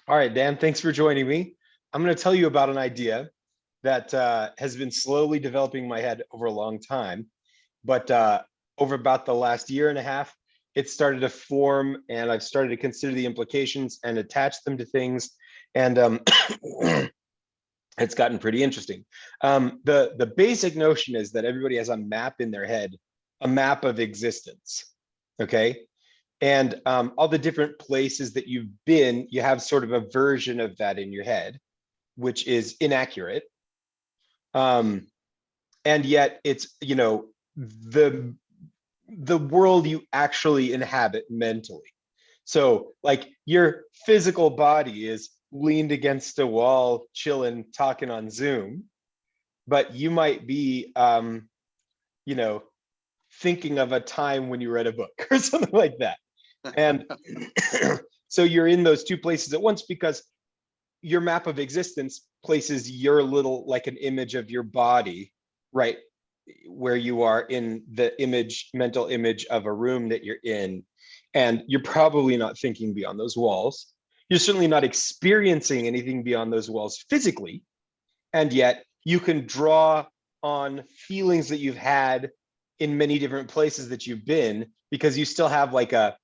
All right, Dan, thanks for joining me. I'm going to tell you about an idea that has been slowly developing in my head over a long time, but over about the last year and a half, it started to form, and I've started to consider the implications and attach them to things, and it's gotten pretty interesting. The basic notion is that everybody has a map in their head, a map of existence, okay? And all the different places that you've been, you have sort of a version of that in your head, which is inaccurate. And yet it's, the world you actually inhabit mentally. So like your physical body is leaned against a wall, chilling, talking on Zoom, but you might be, thinking of a time when you read a book or something like that. And so you're in those two places at once because your map of existence places your little, like an image of your body, right where you are in the mental image of a room that you're in. And you're probably not thinking beyond those walls. You're certainly not experiencing anything beyond those walls physically. And yet you can draw on feelings that you've had in many different places that you've been, because you still have like a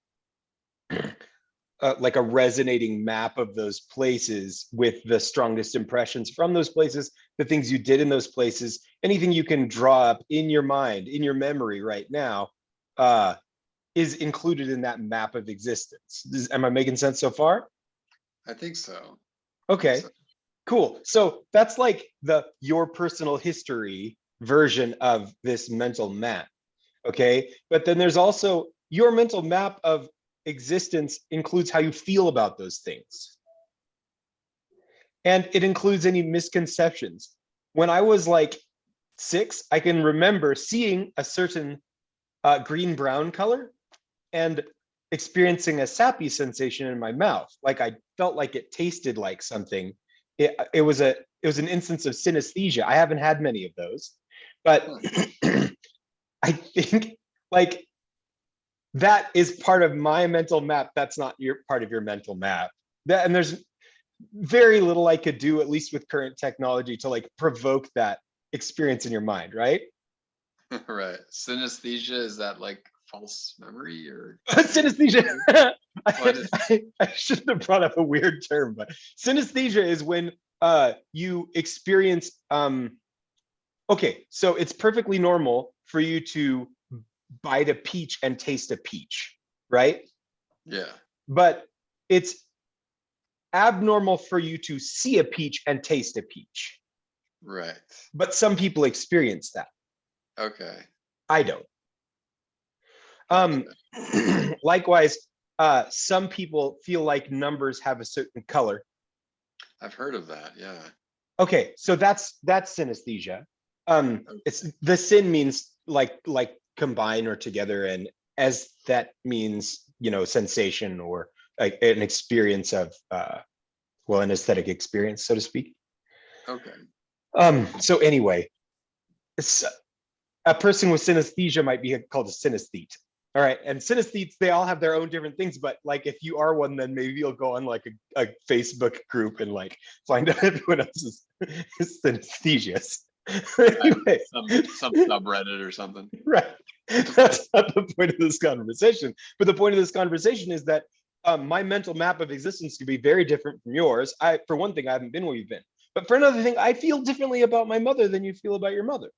resonating map of those places with the strongest impressions from those places, the things you did in those places, anything you can draw up in your mind, in your memory right now, is included in that map of existence. Am I making sense so far? I think so. Okay, cool. So that's like your personal history version of this mental map. Okay, but then there's also your mental map of existence includes how you feel about those things. And it includes any misconceptions. When I was like 6, I can remember seeing a certain green-brown color and experiencing a sappy sensation in my mouth. Like I felt like it tasted like something. It was an instance of synesthesia. I haven't had many of those, but I think like that is part of my mental map. That's not your part of your mental map. And there's very little I could do, at least with current technology, to like provoke that experience in your mind, right? Right. Synesthesia, is that like false memory or synesthesia? I shouldn't have brought up a weird term, but synesthesia is when you experience okay, so it's perfectly normal for you to bite a peach and taste a peach, right? Yeah. But it's abnormal for you to see a peach and taste a peach. Right. But some people experience that. Okay. I don't. Gotcha. Likewise, some people feel like numbers have a certain color. I've heard of that, yeah. Okay, so that's synesthesia. It's the sin means like combine or together, and as that means, sensation or like an experience of an aesthetic experience, so to speak. Okay. So anyway, a person with synesthesia might be called a synesthete. All right, and synesthetes, they all have their own different things, but like if you are one, then maybe you'll go on like a Facebook group and like find out everyone else is synesthesias. Anyway, some subreddit or something. Right. That's not the point of this conversation. But the point of this conversation is that my mental map of existence could be very different from yours. For one thing, I haven't been where you've been. But for another thing, I feel differently about my mother than you feel about your mother.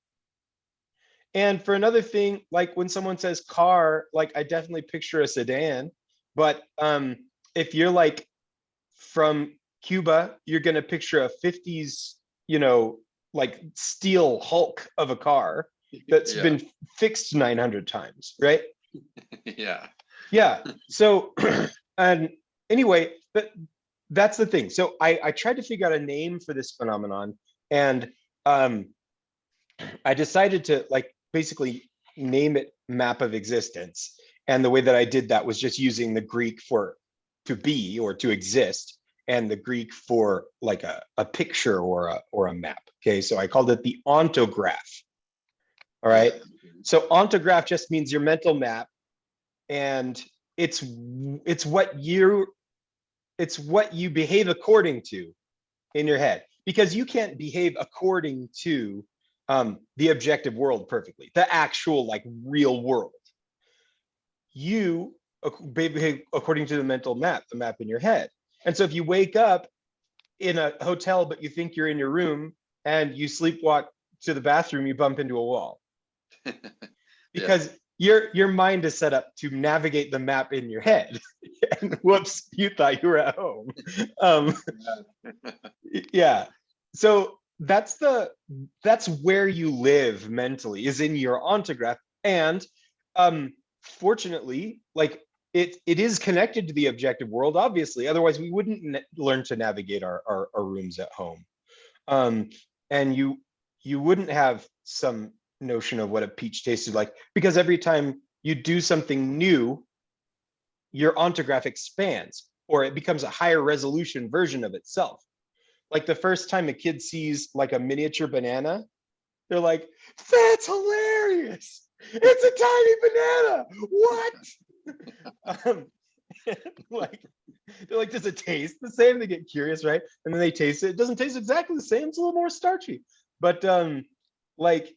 And for another thing, like when someone says car, like I definitely picture a sedan. But if you're like from Cuba, you're going to picture a 50s, like steel hulk of a car that's been fixed 900 times, right? Yeah. So, and anyway, that's the thing. So I tried to figure out a name for this phenomenon, and I decided to like basically name it map of existence. And the way that I did that was just using the Greek for to be or to exist, and the Greek for like a picture or a map. Okay, so I called it the ontograph. All right. So ontograph just means your mental map, and it's what it's what you behave according to in your head, because you can't behave according to the objective world perfectly, the actual like real world. You behave according to the mental map, the map in your head. And so if you wake up in a hotel, but you think you're in your room and you sleepwalk to the bathroom, you bump into a wall because your mind is set up to navigate the map in your head. And whoops, you thought you were at home. Yeah. So that's where you live mentally, is in your ontograph. And fortunately, like it is connected to the objective world, obviously. Otherwise, we wouldn't learn to navigate our rooms at home. And you wouldn't have some notion of what a peach tasted like, because every time you do something new, your ontograph expands, or it becomes a higher resolution version of itself. Like the first time a kid sees like a miniature banana, they're like, that's hilarious. It's a tiny banana. What? like, they're like, does it taste the same? They get curious, right? And then they taste it. It doesn't taste exactly the same. It's a little more starchy. But like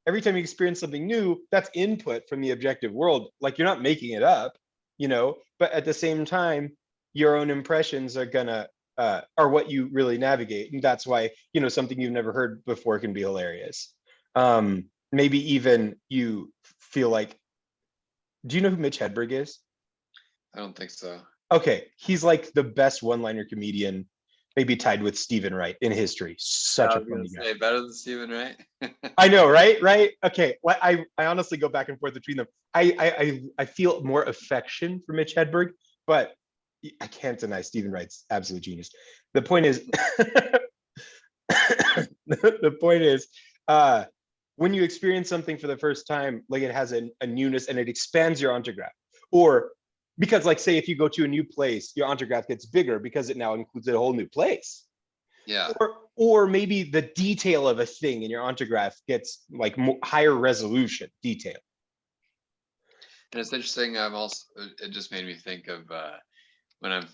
every time you experience something new, that's input from the objective world. Like you're not making it up, you know, but at the same time, your own impressions are gonna are what you really navigate. And that's why, you know, something you've never heard before can be hilarious. Maybe even you feel like, do you know who Mitch Hedberg is? I don't think so. Okay, he's like the best one-liner comedian, maybe tied with Stephen Wright in history. Such I a was gonna funny guy. say better than Stephen Wright. I know, right? Right? Okay. Well, I honestly go back and forth between them. I feel more affection for Mitch Hedberg, but I can't deny Stephen Wright's absolute genius. The point is, the point is, when you experience something for the first time, like it has a newness and it expands your ontograph. Or because, like, say if you go to a new place, your ontograph gets bigger because it now includes a whole new place. Yeah. Or maybe the detail of a thing in your ontograph gets like higher resolution detail. And it's interesting. It just made me think of when I'm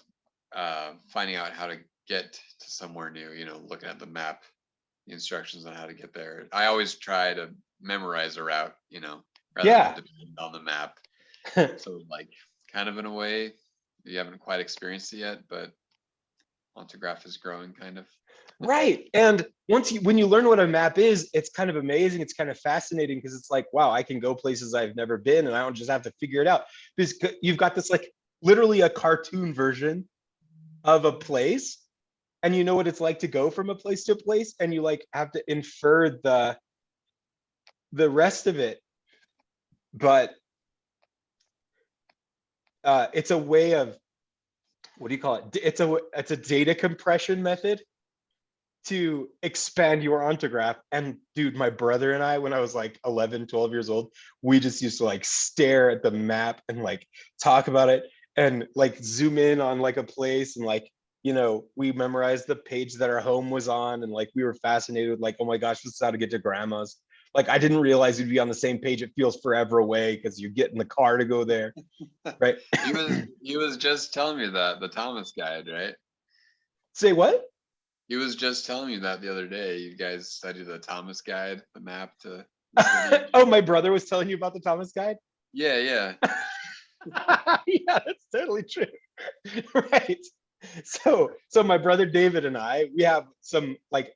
finding out how to get to somewhere new, you know, looking at the map, the instructions on how to get there. I always try to memorize a route, you know, rather than depend on the map. So like kind of in a way, you haven't quite experienced it yet, but Ontograph is growing kind of. Right. And when you learn what a map is, it's kind of amazing. It's kind of fascinating because it's like, wow, I can go places I've never been and I don't just have to figure it out. Because you've got this like literally a cartoon version of a place, and you know what it's like to go from a place to a place, and you like have to infer the rest of it. But it's a way of, what do you call it? It's a data compression method to expand your ontograph. And dude, my brother and I, when I was like 11, 12 years old, we just used to like stare at the map and like talk about it and like zoom in on like a place, and like, you know, we memorized the page that our home was on, and like we were fascinated with like, oh my gosh, this is how to get to grandma's. Like I didn't realize we'd be on the same page. It feels forever away because you get in the car to go there, right? He was just telling me that, the Thomas guide, right? Say what? He was just telling me that the other day. You guys studied the Thomas guide, the map to. Oh, my brother was telling you about the Thomas guide? Yeah, yeah. Yeah, that's totally true. Right. So my brother David and I, we have some like,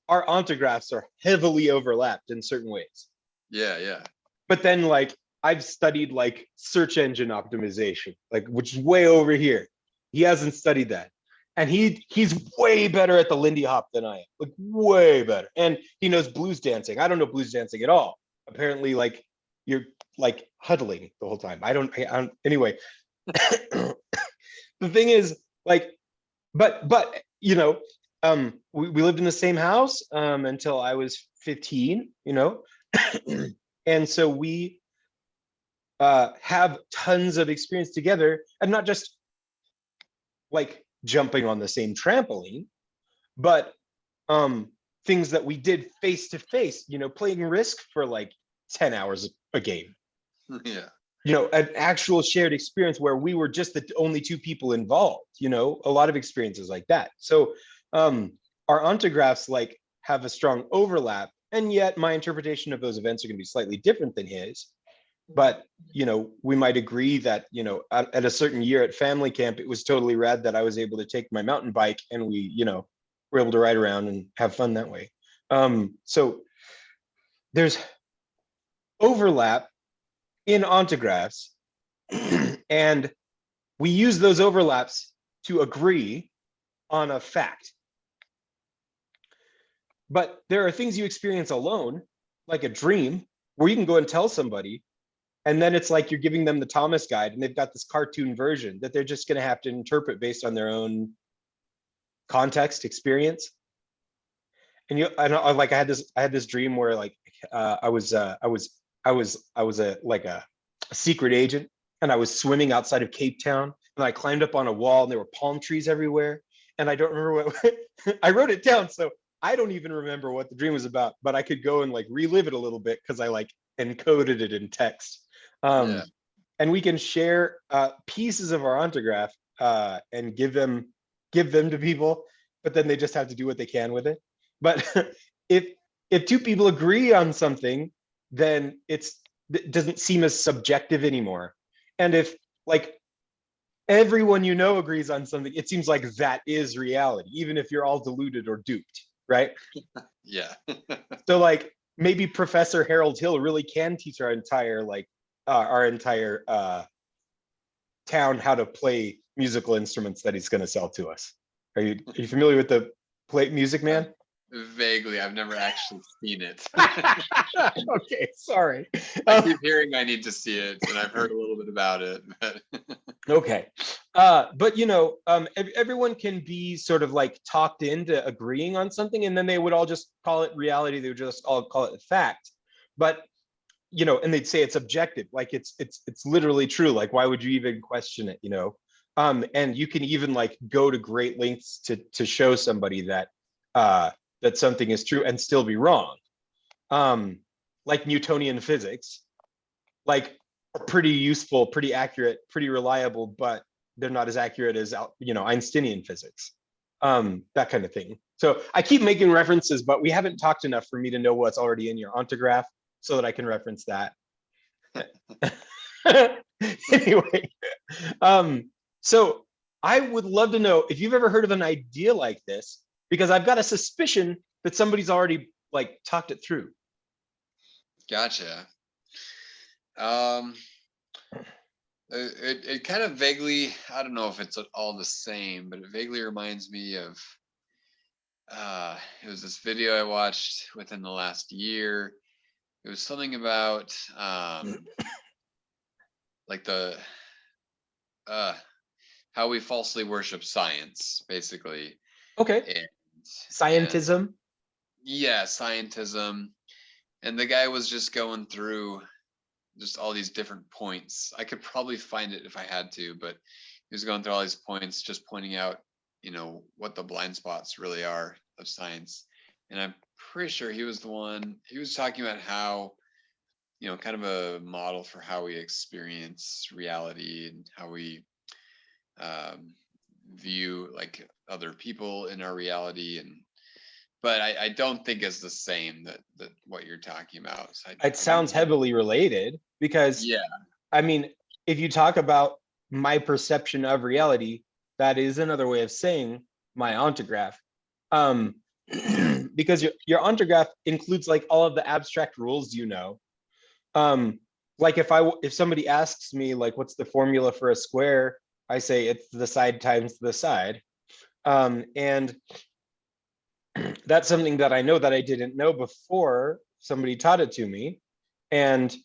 our ontographs are heavily overlapped in certain ways. Yeah, yeah. But then like I've studied like search engine optimization, like which is way over here. He hasn't studied that. And he's way better at the Lindy Hop than I am, like way better. And he knows blues dancing. I don't know blues dancing at all. Apparently, like you're like huddling the whole time. I don't anyway. The thing is, like, but you know, we lived in the same house until I was 15, you know. And so we have tons of experience together, and not just like jumping on the same trampoline, but things that we did face to face, you know, playing Risk for like 10 hours a game. Yeah. an actual shared experience where we were just the only two people involved, a lot of experiences like that. So our ontographs like have a strong overlap, and yet my interpretation of those events are going to be slightly different than his. But we might agree that at a certain year at family camp, it was totally rad that I was able to take my mountain bike and we were able to ride around and have fun that way. So there's overlap in ontographs, and we use those overlaps to agree on a fact. But there are things you experience alone, like a dream, where you can go and tell somebody, and then it's like you're giving them the Thomas guide, and they've got this cartoon version that they're just going to have to interpret based on their own context, experience. And I had this dream where like I was a secret agent, and I was swimming outside of Cape Town, and I climbed up on a wall, and there were palm trees everywhere, and I don't remember what I wrote it down, so I don't even remember what the dream was about, but I could go and like relive it a little bit because I like encoded it in text. And we can share pieces of our ontograph and give them to people, but then they just have to do what they can with it. But if two people agree on something, then it doesn't seem as subjective anymore. And if like everyone agrees on something, it seems like that is reality, even if you're all deluded or duped, right? Yeah. So like maybe Professor Harold Hill really can teach our entire town how to play musical instruments that he's going to sell to us. Are you familiar with the Play Music Man? Vaguely, I've never actually seen it. Okay, sorry. I keep hearing I need to see it, and I've heard a little bit about it. But okay, but everyone can be sort of like talked into agreeing on something, and then they would all just call it reality. They would just all call it fact. But and they'd say it's objective, like it's literally true. Like why would you even question it? And you can even like go to great lengths to show somebody that that something is true and still be wrong. Like Newtonian physics, like are pretty useful, pretty accurate, pretty reliable, but they're not as accurate as Einsteinian physics, that kind of thing. So I keep making references, but we haven't talked enough for me to know what's already in your ontograph so that I can reference that. Anyway, so I would love to know if you've ever heard of an idea like this, because I've got a suspicion that somebody's already like talked it through. Gotcha. It kind of vaguely, I don't know if it's all the same, but it vaguely reminds me of it was this video I watched within the last year. It was something about like the how we falsely worship science, basically. Okay. And scientism. Yeah, scientism. And the guy was just going through just all these different points. I could probably find it if I had to, but he was going through all these points, just pointing out, what the blind spots really are of science. And I'm pretty sure he was talking about how, kind of a model for how we experience reality and how we view like other people in our reality. But I don't think it's the same that what you're talking about. So it sounds heavily related because, yeah, I mean, if you talk about my perception of reality, that is another way of saying my ontograph. Because your ontograph includes like all of the abstract rules, like if somebody asks me like what's the formula for a square, I say it's the side times the side. And that's something that I know that I didn't know before somebody taught it to me. And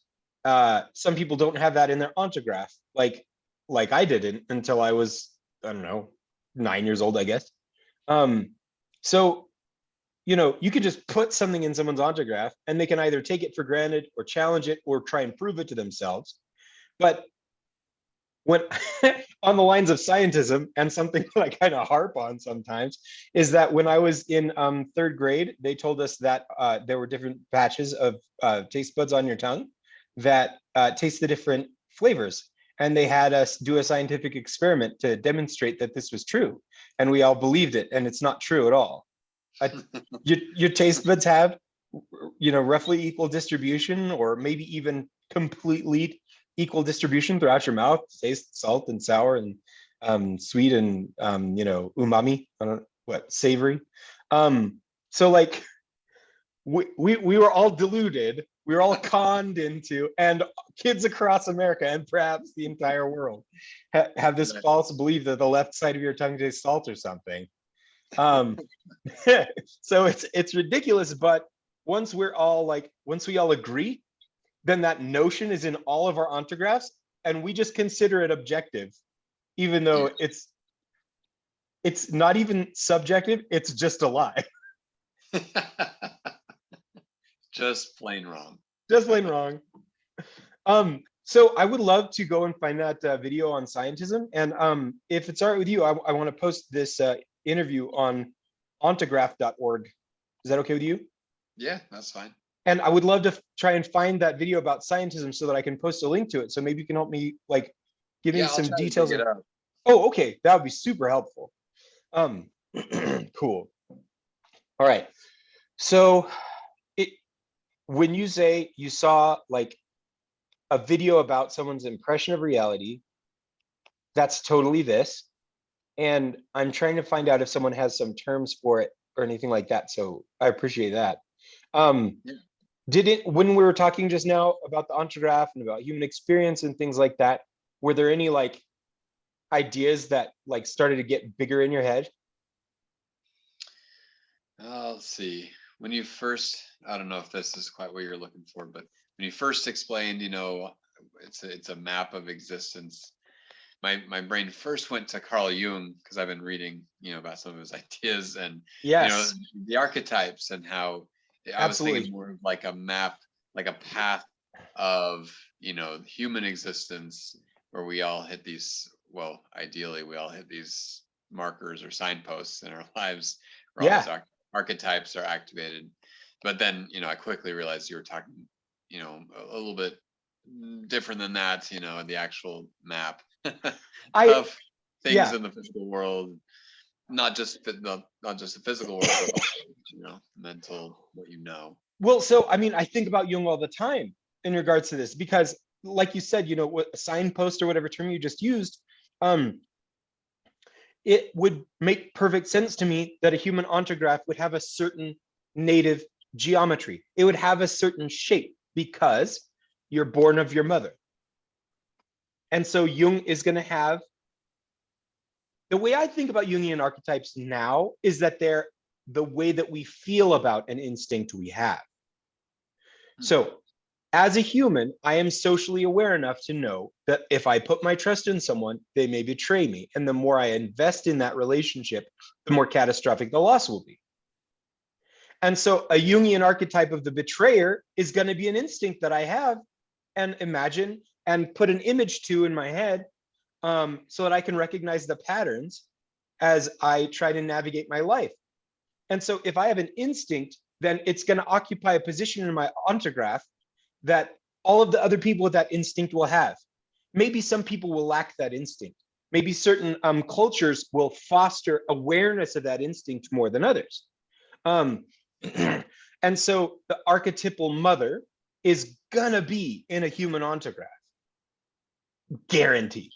some people don't have that in their ontograph, like I didn't until I was, I don't know, 9 years old, I guess. So, you could just put something in someone's ontograph and they can either take it for granted or challenge it or try and prove it to themselves. But when on the lines of scientism, and something that I kind of harp on sometimes, is that when I was in third grade, they told us that there were different patches of taste buds on your tongue that taste the different flavors. And they had us do a scientific experiment to demonstrate that this was true. And we all believed it, and it's not true at all. Your taste buds have, roughly equal distribution, or maybe even completely equal distribution throughout your mouth. Taste, salt and sour, and sweet, and umami, savory. So like we were all deluded, we were all conned into, and kids across America and perhaps the entire world have this false belief that the left side of your tongue tastes salt or something. So it's ridiculous, but once we all agree, then that notion is in all of our ontographs, and we just consider it objective, even though it's not even subjective, it's just a lie. Just plain wrong. Just plain wrong. So I would love to go and find that video on scientism, and if it's all right with you, I want to post this interview on ontograph.org. Is that okay with you? Yeah, that's fine. And I would love to try and find that video about scientism so that I can post a link to it. So maybe you can help me, like, give me some details. Oh, okay, that would be super helpful. Cool. All right. So when you say you saw like a video about someone's impression of reality, that's totally this. And I'm trying to find out if someone has some terms for it or anything like that. So I appreciate that. When we were talking just now about the ontograph and about human experience and things like that, were there any like ideas that like started to get bigger in your head? Let's see. When you first, I don't know if this is quite what you're looking for, but when you first explained, it's a map of existence, my brain first went to Carl Jung, because I've been reading, about some of his ideas, and Yes, the archetypes, and how I was thinking more of like a map, like a path of human existence, where we all hit these, well, ideally we all hit these markers or signposts in our lives where all these archetypes are activated. But then I quickly realized you were talking a little bit different than that, the actual map of things in the physical world, not just the physical world, but also, mental, what Well, so I mean, I think about Jung all the time in regards to this, because like you said, what a signpost or whatever term you just used, it would make perfect sense to me that a human ontograph would have a certain native geometry. It would have a certain shape because you're born of your mother. And so Jung is going to have, the way I think about Jungian archetypes now is that they're the way that we feel about an instinct we have. So as a human, I am socially aware enough to know that if I put my trust in someone, they may betray me. And the more I invest in that relationship, the more catastrophic the loss will be. And so a Jungian archetype of the betrayer is going to be an instinct that I have and imagine and put an image to in my head, so that I can recognize the patterns as I try to navigate my life. And so if I have an instinct, then it's going to occupy a position in my ontograph that all of the other people with that instinct will have. Maybe some people will lack that instinct. Maybe certain cultures will foster awareness of that instinct more than others. And so the archetypal mother is gonna be in a human ontograph, guaranteed.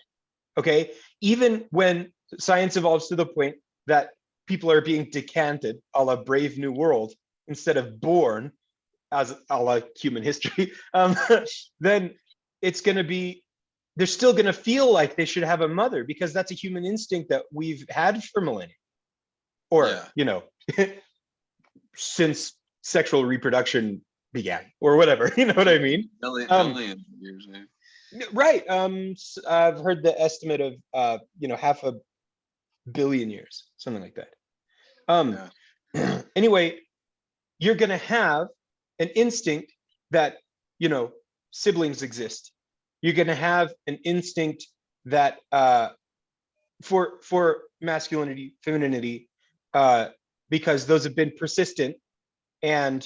Okay, even when science evolves to the point that people are being decanted a la Brave New World instead of born, as a la human history, then it's going to be, they're still going to feel like they should have a mother, because that's a human instinct that we've had for millennia, or since sexual reproduction began, or whatever. You know what I mean? Millions of years. Right. I've heard the estimate of 500 million years, something like that. Anyway, you're going to have an instinct that siblings exist. You're going to have an instinct that for masculinity, femininity, because those have been persistent, and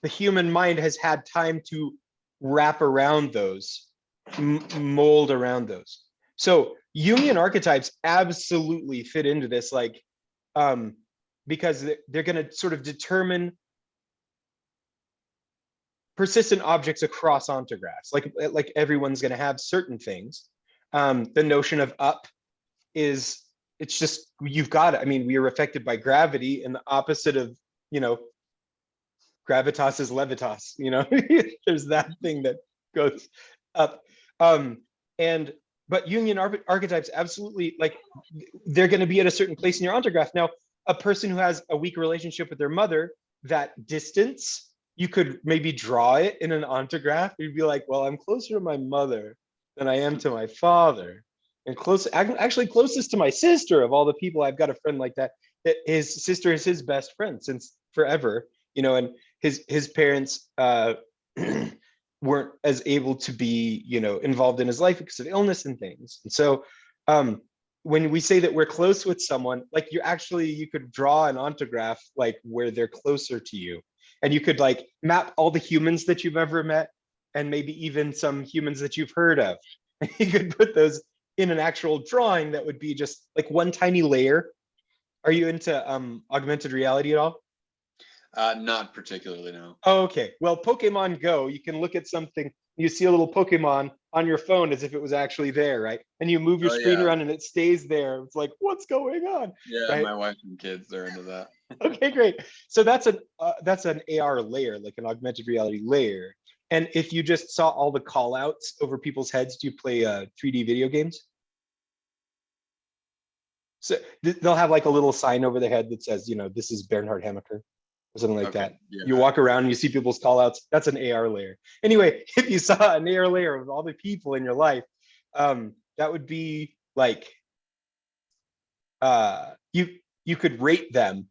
the human mind has had time to wrap around those mold around those. So Jungian archetypes absolutely fit into this, like, because they're going to sort of determine persistent objects across ontographs. Like everyone's going to have certain things. The notion of up is, it's just, you've got it. I mean, we are affected by gravity, and the opposite of, gravitas is levitas, there's that thing that goes up. And but Jungian archetypes absolutely, like, they're going to be at a certain place in your ontograph. Now, a person who has a weak relationship with their mother, that distance, you could maybe draw it in an ontograph. You'd be like, well, I'm closer to my mother than I am to my father, and actually closest to my sister of all the people. I've got a friend like that. His sister is his best friend since forever, and his parents weren't as able to be, involved in his life because of illness and things. And so when we say that we're close with someone, like, you could draw an ontograph like where they're closer to you, and you could like map all the humans that you've ever met, and maybe even some humans that you've heard of. And you could put those in an actual drawing that would be just like one tiny layer. Are you into augmented reality at all? Not particularly, no. Oh, okay. Well, Pokemon Go, you can look at something, you see a little Pokemon on your phone as if it was actually there, right? And you move your screen around and it stays there. It's like, what's going on? Yeah, right? My wife and kids, they're into that. Okay, great. So that's an AR layer, like an augmented reality layer. And if you just saw all the call outs over people's heads, do you play 3D video games? So they'll have like a little sign over their head that says, this is Bernhard Hamaker, or something like that. Yeah. You walk around and you see people's call outs. That's an AR layer. Anyway, if you saw an AR layer of all the people in your life, that would be like, you could rate them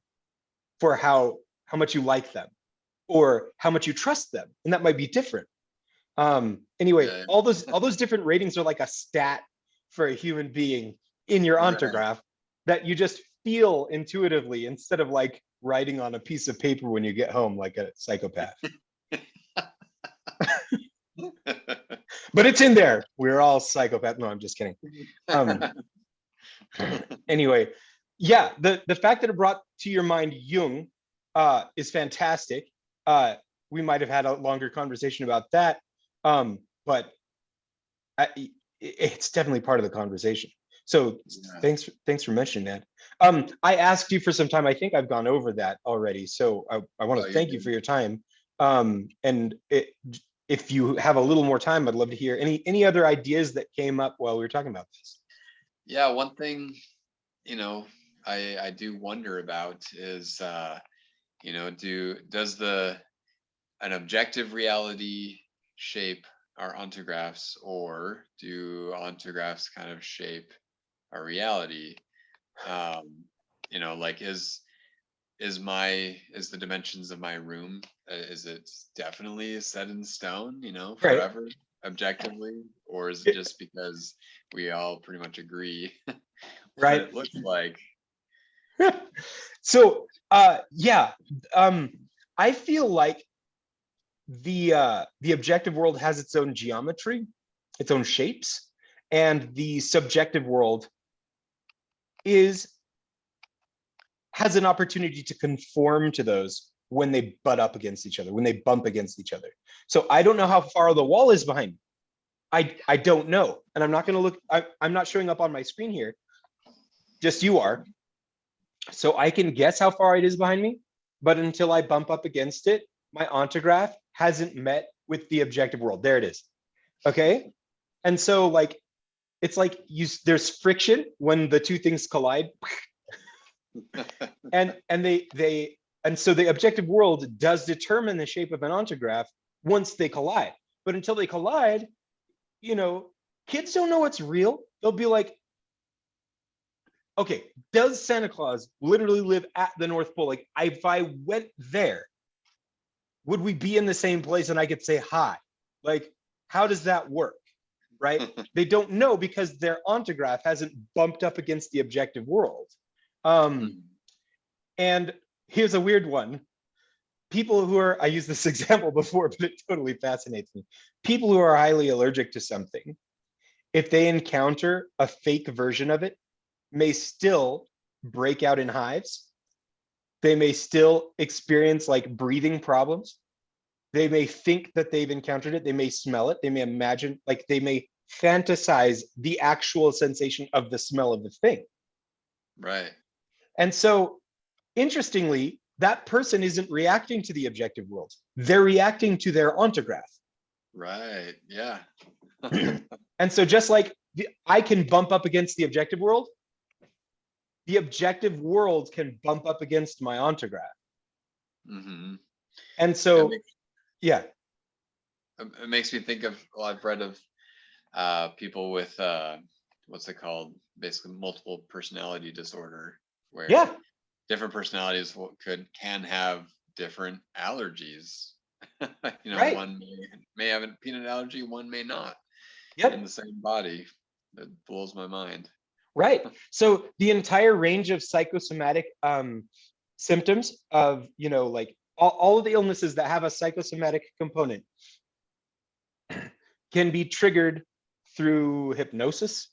for how much you like them or how much you trust them, and that might be different. Anyway, all those different ratings are like a stat for a human being in your ontograph that you just feel intuitively, instead of like writing on a piece of paper when you get home like a psychopath. But it's in there. We're all psychopaths. No, I'm just kidding. Anyway, yeah, the fact that it brought to your mind Jung is fantastic. We might have had a longer conversation about that, but it's definitely part of the conversation. So thanks for mentioning that. I asked you for some time. I think I've gone over that already. So I want to thank you for your time. And if you have a little more time, I'd love to hear any other ideas that came up while we were talking about this. Yeah, one thing, I do wonder about is, does an objective reality shape our ontographs, or do ontographs kind of shape our reality? Like, is the dimensions of my room, is it definitely set in stone, forever, right, objectively, or is it just because we all pretty much agree right, what it looks like? So I feel like the objective world has its own geometry, its own shapes, and the subjective world has an opportunity to conform to those when they butt up against each other, when they bump against each other. So I don't know how far the wall is behind me. I don't know, and I'm not going to look. I'm not showing up on my screen here. Just you are. So I can guess how far it is behind me, but until I bump up against it, my ontograph hasn't met with the objective world. There it is. Okay. And so like, it's like there's friction when the two things collide. and so the objective world does determine the shape of an ontograph once they collide. But until they collide, kids don't know what's real. They'll be like, okay, does Santa Claus literally live at the North Pole? Like, if I went there, would we be in the same place and I could say hi? Like, how does that work? Right? They don't know because their ontograph hasn't bumped up against the objective world. And here's a weird one. people who are, I used this example before, but it totally fascinates me. People who are highly allergic to something, if they encounter a fake version of it, may still break out in hives. They may still experience like breathing problems. They may think that they've encountered it. They may smell it. They may imagine, like they may fantasize the actual sensation of the smell of the thing. Right. And so, interestingly, that person isn't reacting to the objective world. They're reacting to their ontograph. Right. Yeah. And so just like I can bump up against the objective world can bump up against my ontograph. Mm-hmm. And so, yeah. It makes me think of, well, I've read of people with what's it called? Basically multiple personality disorder, where Yeah. different personalities can have different allergies. Right. One may have a peanut allergy, one may not. Yep. In the same body. That blows my mind. Right. So the entire range of psychosomatic symptoms of, like all of the illnesses that have a psychosomatic component can be triggered through hypnosis.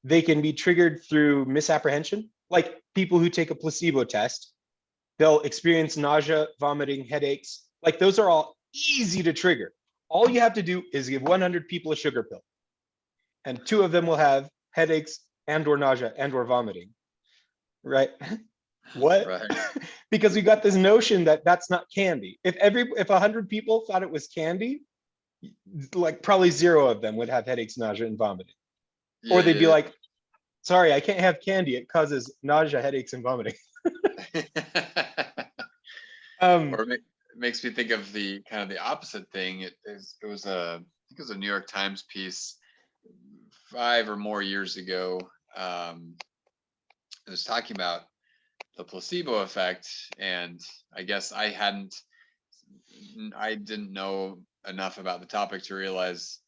They can be triggered through misapprehension. Like people who take a placebo test, they'll experience nausea, vomiting, headaches. Like those are all easy to trigger. All you have to do is give 100 people a sugar pill, and 2 of them will have headaches and or nausea and or vomiting, right? What? Right. Because we got this notion that that's not candy. If 100 people thought it was candy, like probably 0 of them would have headaches, nausea, and vomiting. Yeah, or they'd be like, sorry, I can't have candy. It causes nausea, headaches, and vomiting. Or it makes me think of the kind of the opposite thing. It was I think it was a New York Times piece 5 or more years ago. It was talking about the placebo effect, and I guess I didn't know enough about the topic to realize,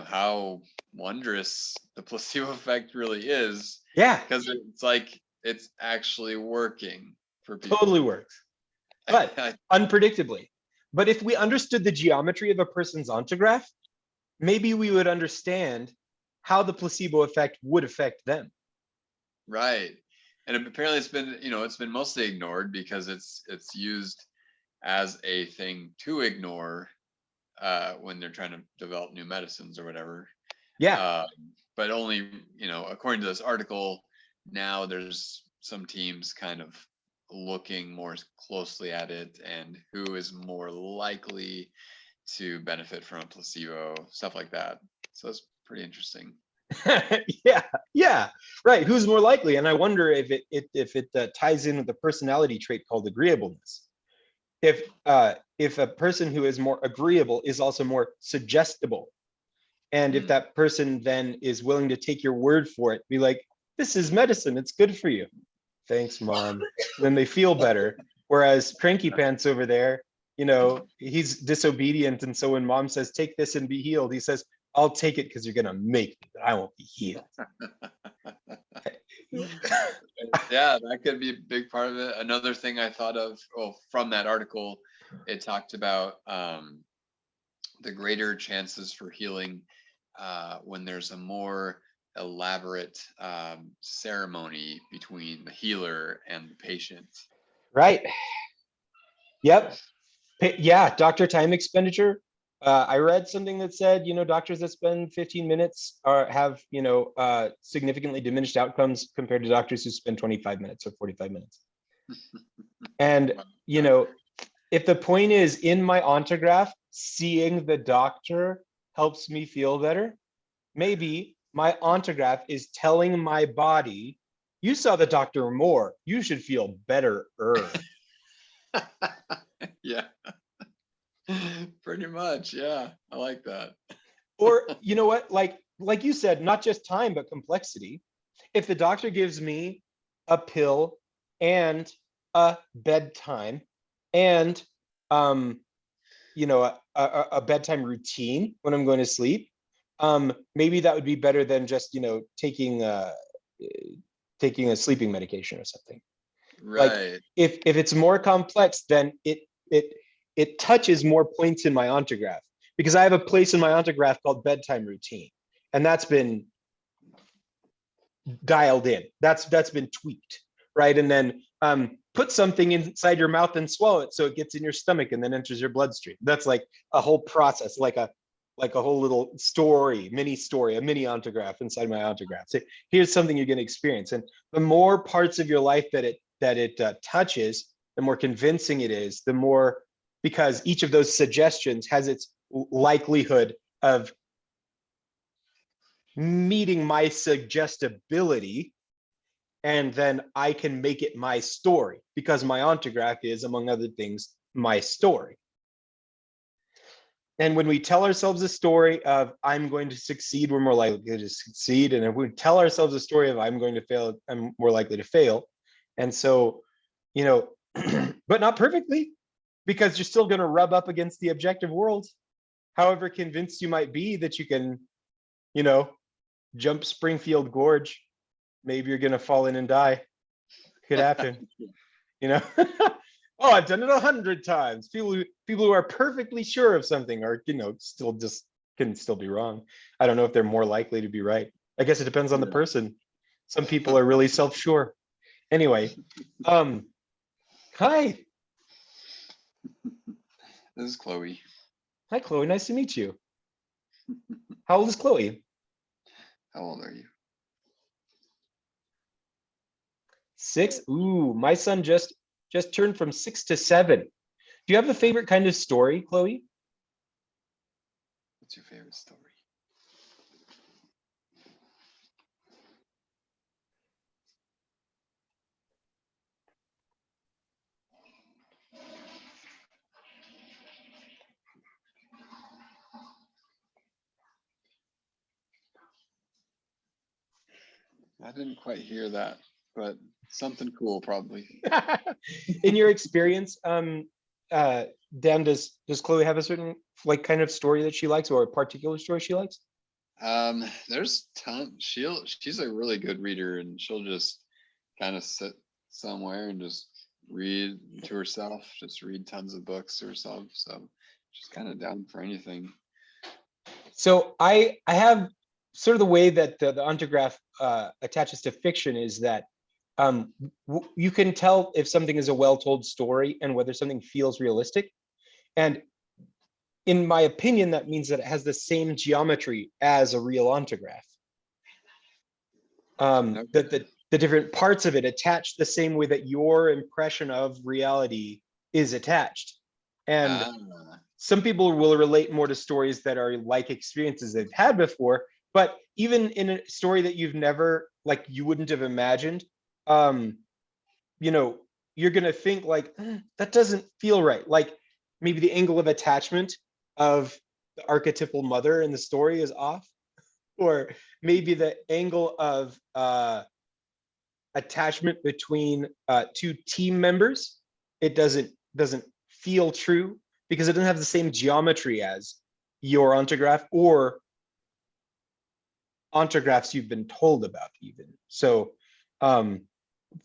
how wondrous the placebo effect really is. Yeah, because it's like it's actually working for people. totally works, but unpredictably. But if we understood the geometry of a person's ontograph, maybe we would understand how the placebo effect would affect them. Right. And apparently it's been mostly ignored because it's used as a thing to ignore when they're trying to develop new medicines or whatever. Yeah. But only, according to this article, now there's some teams kind of looking more closely at it and who is more likely to benefit from a placebo, stuff like that. So it's pretty interesting. yeah, right. Who's more likely? And I wonder if it ties in with the personality trait called agreeableness. If a person who is more agreeable is also more suggestible, and if that person then is willing to take your word for it, be like, this is medicine, it's good for you. Thanks, Mom. Then they feel better. Whereas Cranky Pants over there, he's disobedient, and so when Mom says, take this and be healed, he says, I'll take it because you're gonna make me, but I won't be healed. Yeah, that could be a big part of it. Another thing I thought of, from that article, it talked about the greater chances for healing when there's a more elaborate ceremony between the healer and the patient. Right. Yep. Yeah, doctor time expenditure. I read something that said, doctors that spend 15 minutes have, significantly diminished outcomes compared to doctors who spend 25 minutes or 45 minutes. And, if the point is in my ontograph, seeing the doctor helps me feel better, maybe my ontograph is telling my body, you saw the doctor more, you should feel better. Yeah. Pretty much. Yeah. I like that. Or, you know what, like you said, not just time, but complexity. If the doctor gives me a pill and a bedtime and, a bedtime routine when I'm going to sleep, maybe that would be better than just, taking a sleeping medication or something. Like Right. if it's more complex, then it touches more points in my ontograph, because I have a place in my ontograph called bedtime routine, and that's been dialed in. That's been tweaked, right? And then put something inside your mouth and swallow it so it gets in your stomach and then enters your bloodstream. That's like a whole process, like a whole little story, a mini ontograph inside my ontograph. So here's something you're going to experience, and the more parts of your life that it touches, the more convincing it is. The more, because each of those suggestions has its likelihood of meeting my suggestibility, and then I can make it my story, because my ontograph is, among other things, my story. And when we tell ourselves a story of I'm going to succeed, we're more likely to succeed. And if we tell ourselves a story of I'm going to fail, I'm more likely to fail. And so, but not perfectly, because you're still going to rub up against the objective world. However convinced you might be that you can, jump Springfield Gorge, maybe you're going to fall in and die. Could happen, Oh, I've done it 100 times. People who are perfectly sure of something are, still just can still be wrong. I don't know if they're more likely to be right. I guess it depends on the person. Some people are really self-sure. Anyway, hi. This is Chloe. Hi, Chloe. Nice to meet you. How old is Chloe? How old are you? 6. Ooh, my son just turned from 6 to 7. Do you have a favorite kind of story, Chloe? What's your favorite story? I didn't quite hear that, but something cool probably. In your experience, Dan, does Chloe have a certain kind of story that she likes, or a particular story she likes? There's tons. She's a really good reader, and she'll just kind of sit somewhere and just read to herself, just read tons of books to herself. So she's kind of down for anything. So I have sort of the way that the ontograph attaches to fiction is that you can tell if something is a well-told story and whether something feels realistic. And in my opinion, that means that it has the same geometry as a real ontograph. That the different parts of it attach the same way that your impression of reality is attached. And some people will relate more to stories that are like experiences they've had before, but even in a story that you've never, you wouldn't have imagined, you're going to think that doesn't feel right. Like maybe the angle of attachment of the archetypal mother in the story is off, or maybe the angle of attachment between two team members, it doesn't feel true, because it doesn't have the same geometry as your ontograph or ontographs you've been told about even. So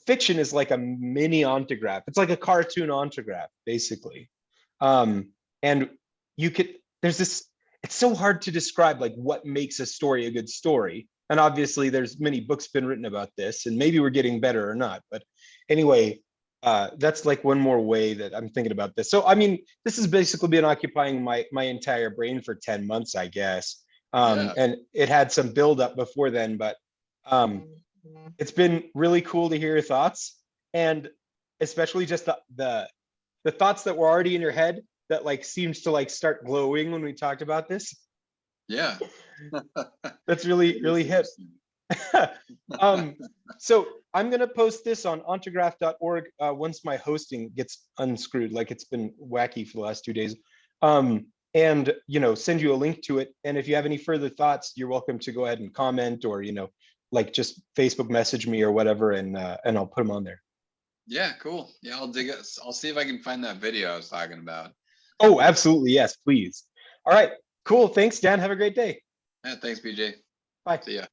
fiction is like a mini ontograph. It's like a cartoon ontograph, basically. And there's this, it's so hard to describe what makes a story a good story. And obviously there's many books been written about this, and maybe we're getting better or not. But anyway, that's one more way that I'm thinking about this. So, I mean, this has basically been occupying my entire brain for 10 months, I guess. And it had some buildup before then, but it's been really cool to hear your thoughts, and especially just the thoughts that were already in your head that seems to start glowing when we talked about this. Yeah. That's really hip. So I'm going to post this on ontograph.org once my hosting gets unscrewed. It's been wacky for the last 2 days. And send you a link to it. And if you have any further thoughts, you're welcome to go ahead and comment, or just Facebook message me or whatever, and I'll put them on there. Yeah, cool. Yeah, I'll dig it. I'll see if I can find that video I was talking about. Oh, absolutely. Yes, please. All right, cool. Thanks, Dan. Have a great day. Yeah, thanks, BJ. Bye. See ya.